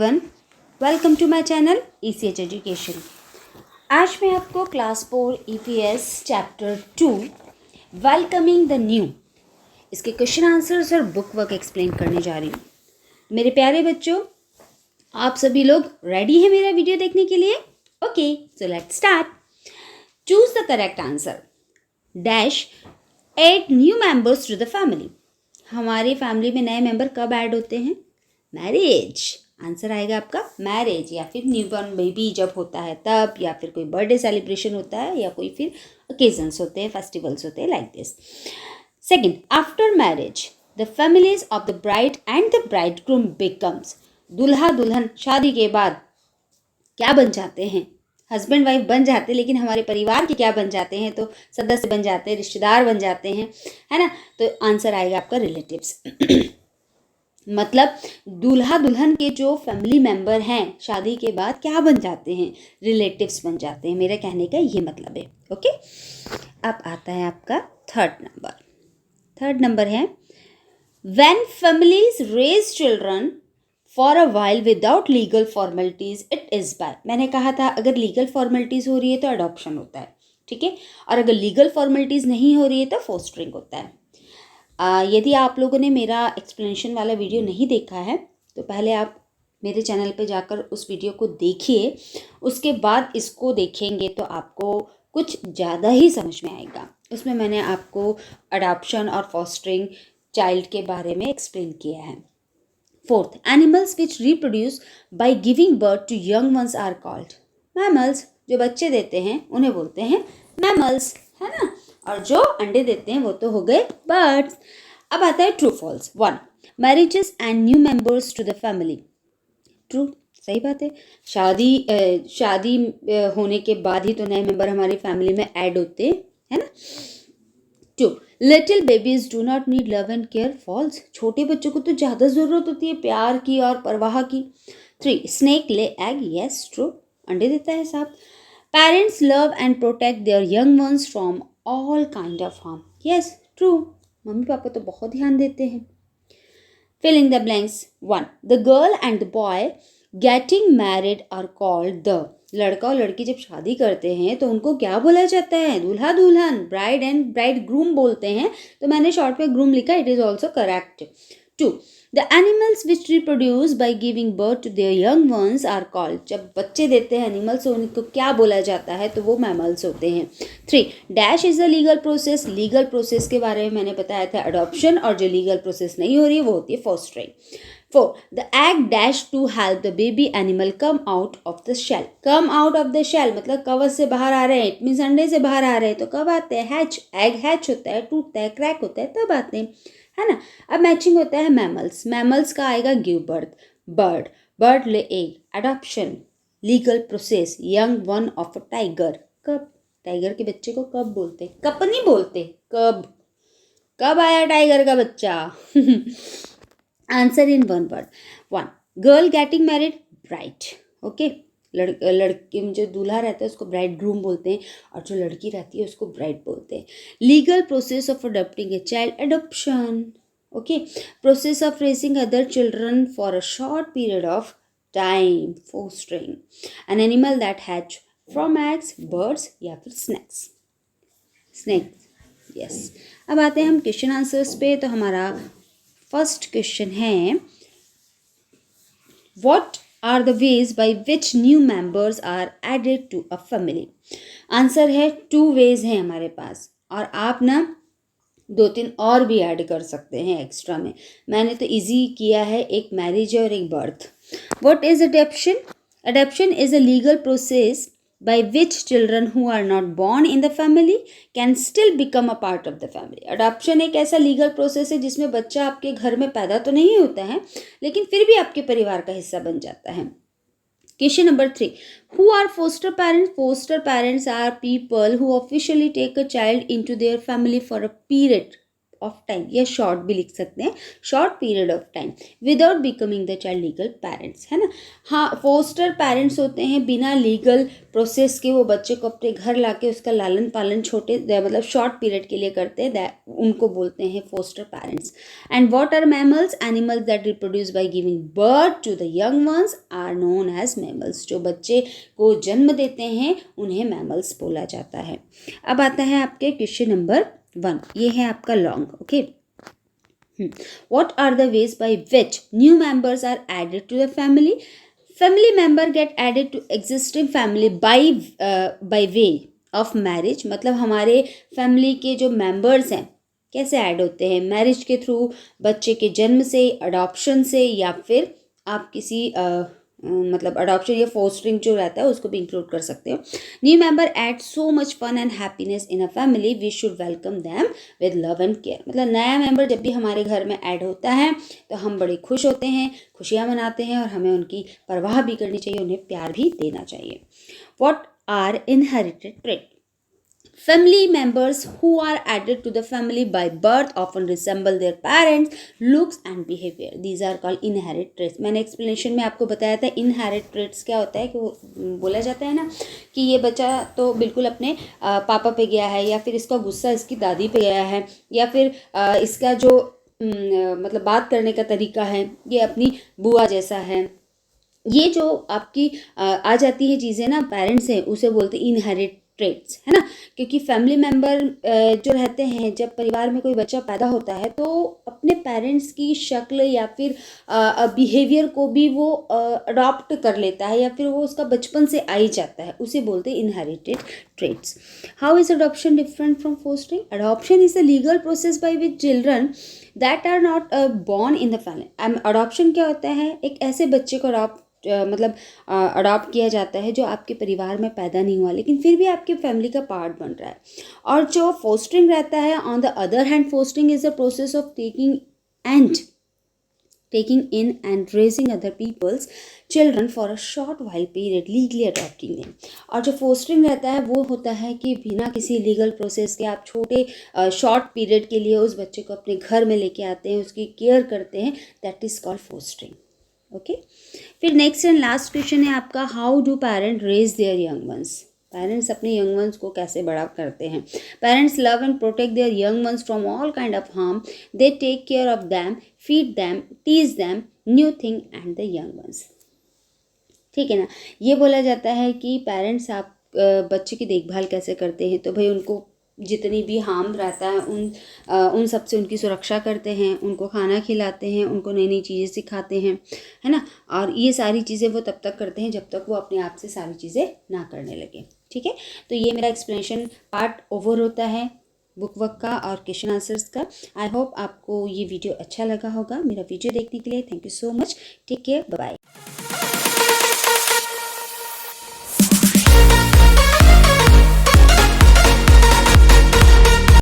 Everyone, welcome to my channel ECH education. आज मैं आपको class 4 EPS chapter 2 welcoming the new इसके question answers और बुक वर्क एक्सप्लेन करने जा रही हूँ। मेरे प्यारे बच्चों, आप सभी लोग रेडी हैं मेरा वीडियो देखने के लिए? Okay, so let's start. Choose the correct answer. Dash add new members to the family. हमारी फैमिली में नए मेंबर कब ऐड होते हैं? मैरिज। आंसर आएगा आपका मैरिज, या फिर न्यूबॉर्न बेबी जब होता है तब, या फिर कोई बर्थडे सेलिब्रेशन होता है, या कोई फिर ओकेजन्स होते हैं, फेस्टिवल्स होते हैं, like this. Second, after marriage the families of the bride and the bridegroom becomes. दूल्हा दुल्हन शादी के बाद क्या बन जाते हैं? हस्बैंड वाइफ बन जाते हैं, लेकिन हमारे परिवार के क्या बन जाते हैं? तो सदस्य बन जाते हैं, रिश्तेदार बन जाते हैं, है ना। तो आंसर आएगा आपका रिलेटिव्स। मतलब दूल्हा दुल्हन के जो फैमिली मेंबर हैं शादी के बाद क्या बन जाते हैं? रिलेटिव्स बन जाते हैं। मेरे कहने का ये मतलब है। ओके, अब आता है आपका थर्ड नंबर है when families raise children for a while without legal formalities it is by. मैंने कहा था अगर लीगल फॉर्मेलिटीज़ हो रही है तो अडॉप्शन होता है, ठीक है, और अगर लीगल फॉर्मेलिटीज़ नहीं हो रही है तो फोस्टरिंग होता है। यदि आप लोगों ने मेरा एक्सप्लेनेशन वाला वीडियो नहीं देखा है तो पहले आप मेरे चैनल पे जाकर उस वीडियो को देखिए, उसके बाद इसको देखेंगे तो आपको कुछ ज़्यादा ही समझ में आएगा। उसमें मैंने आपको अडॉप्शन और फॉस्टरिंग चाइल्ड के बारे में एक्सप्लेन किया है। Fourth, animals which reproduce by giving birth to young ones are called mammals. जो बच्चे देते हैं उन्हें बोलते हैं मैमल्स, है ना, और जो अंडे देते हैं वो तो हो गए बर्ड्स। अब आता है true false. 1, marriages and new members to the family. True, सही बात है। शादी होने के बाद ही तो नए मेंबर हमारी फैमिली में ऐड होते हैं, है ना। 2, little babies do not need love and care. False, छोटे बच्चों को तो ज़्यादा ज़रूरत होती है प्यार की और परवाह की। 3, स्नेक ले एग। यस, ट्रू, अंडे देता है सांप। Parents love and protect their young ones from all kind of harm. Yes, true, mummy papa तो बहुत ध्यान देते हैं। Fill in the blanks. 1, the girl and the boy getting married are called the। लड़का और लड़की जब शादी करते हैं तो उनको क्या बोला जाता है? दूल्हा दुल्हन, ब्राइड एंड ब्राइड ग्रूम बोलते हैं। तो मैंने शॉर्ट में ग्रूम लिखा, it is also correct. 2, the animals which reproduce by giving birth to their young ones are called. जब बच्चे देते हैं एनिमल्स तो उनको क्या बोला जाता है? तो वो मैमल्स होते हैं। 3, dash is the legal process. Legal process के बारे में मैंने बताया था अडॉप्शन, और जो लीगल प्रोसेस नहीं हो रही है वो होती है fostering. 4, the egg dash to help the baby animal come out of the shell. Come out of the shell मतलब कवर से बाहर आ रहे हैं, इट मीन्स अंडे से बाहर आ रहे हैं। तो कब आते हैं? हैच, एग हैच होता है, टूटता है, क्रैक होता है, तब आते हैं, है ना। अब मैचिंग होता है मैमल्स। मैमल्स का आएगा गिव बर्थ, बर्ड, बर्ड ले egg, adoption, legal process, young one of a tiger. कब? टाइगर के बच्चे को कब बोलते? कब नहीं बोलते, कब। कब आया टाइगर का बच्चा? Answer in one word. 1, girl getting married, bride. Okay, लड़के में जो दूल्हा रहता है उसको ब्राइड ग्रूम बोलते हैं, और जो लड़की रहती है उसको ब्राइड बोलते हैं। Legal process of adopting a child, adoption. Okay, process of raising other children for a short period of time, fostering. An animal that hatch from eggs, birds या फिर स्नैक्स। यस। अब आते हैं हम क्वेश्चन आंसर्स पे। तो हमारा first question है what are the ways by which new members are added to a family. Answer है 2 वेज हैं हमारे पास, और आप ना 2-3 और भी ऐड कर सकते हैं एक्स्ट्रा में। मैंने तो इजी किया है, एक मैरिज और एक birth. What is adoption? Adoption is a legal process by which children who are not born in the family can still become a part of the family. Adoption एक ऐसा legal process है जिसमें बच्चा आपके घर में पैदा तो नहीं होता है, लेकिन फिर भी आपके परिवार का हिस्सा बन जाता है। Question number 3. Who are foster parents? Foster parents are people who officially take a child into their family for a period of time, या शॉर्ट भी लिख सकते हैं, short period of time without becoming the child legal parents, है ना। हाँ, poster parents होते हैं, बिना लीगल प्रोसेस के वो बच्चे को अपने घर लाके उसका लालन पालन छोटे मतलब शॉर्ट पीरियड के लिए करते हैं, उनको बोलते हैं foster parents. And what are mammals? Animals that reproduce by giving birth to the young ones are known as mammals. जो बच्चे को जन्म देते हैं उन्हें मैमल्स बोला जाता है। अब आता है आपके क्वेश्चन नंबर 1, ये है आपका long, okay. What are the ways by which new members are added to the family? Family member get added to existing family by way of marriage। मतलब हमारे फैमिली के जो मेंबर्स हैं कैसे ऐड होते हैं? मैरिज के थ्रू, बच्चे के जन्म से, अडॉप्शन से, या फिर आप किसी मतलब अडॉप्शन या फोस्टरिंग जो रहता है उसको भी इंक्लूड कर सकते हो। New member add so much fun and happiness in a family, we should welcome them with love and care. मतलब नया मेंबर जब भी हमारे घर में ऐड होता है तो हम बड़े खुश होते हैं, खुशियाँ मनाते हैं, और हमें उनकी परवाह भी करनी चाहिए, उन्हें प्यार भी देना चाहिए। What are inherited trait? Family members who are added to the family by birth often resemble their parents, looks and behavior. These are called inherited traits. मैंने एक्सप्लेनेशन में आपको बताया था inherited traits क्या होता है, कि वो बोला जाता है ना कि ये बच्चा तो बिल्कुल अपने पापा पे गया है, या फिर इसका गुस्सा इसकी दादी पे गया है, या फिर इसका जो मतलब बात करने का तरीका है ये अपनी बुआ जैसा है। ये जो आपकी आ जाती है चीज़ें ना पेरेंट्स से, उसे बोलते हैं इनहेरिट ट्रेट्स, है ना। क्योंकि फैमिली मेम्बर जो रहते हैं, जब परिवार में कोई बच्चा पैदा होता है तो अपने पेरेंट्स की शक्ल या फिर बिहेवियर को भी वो अडॉप्ट कर लेता है, या फिर वो उसका बचपन से आ ही जाता है, उसे बोलते हैं inherited traits. How is adoption different from fostering? Adoption is a legal process by which children that are not born in the family. Adoption क्या होता है? एक ऐसे बच्चे को मतलब अडॉप्ट किया जाता है जो आपके परिवार में पैदा नहीं हुआ लेकिन फिर भी आपके फैमिली का पार्ट बन रहा है। और जो फोस्टरिंग रहता है, on the other hand, fostering is the process of taking in and raising other people's children for a short while period, legally adopting them। और जो फोस्टरिंग रहता है वो होता है कि बिना किसी लीगल प्रोसेस के आप छोटे शॉर्ट पीरियड के लिए उस बच्चे को अपने घर में लेके आते हैं, उसकी केयर करते हैं, that is called fostering, okay. फिर नेक्स्ट एंड लास्ट क्वेश्चन है आपका, how do parent raise their young ones? Parents अपने यंग वंस को कैसे बड़ा करते हैं? Parents love and protect their young ones from all kind of harm, they take care of them, feed them, teach them new thing and the young ones. ठीक है ना। ये बोला जाता है कि पेरेंट्स आप बच्चे की देखभाल कैसे करते हैं, तो भाई उनको जितनी भी हार्म रहता है उन सब से उनकी सुरक्षा करते हैं, उनको खाना खिलाते हैं, उनको नई नई चीज़ें सिखाते हैं, है ना। और ये सारी चीज़ें वो तब तक करते हैं जब तक वो अपने आप से सारी चीज़ें ना करने लगे। ठीक है, तो ये मेरा एक्सप्लेनेशन पार्ट ओवर होता है बुक वर्क का और क्वेश्चन आंसर्स का। आई होप आपको ये वीडियो अच्छा लगा होगा। मेरा वीडियो देखने के लिए thank you so much. Take care, bye bye.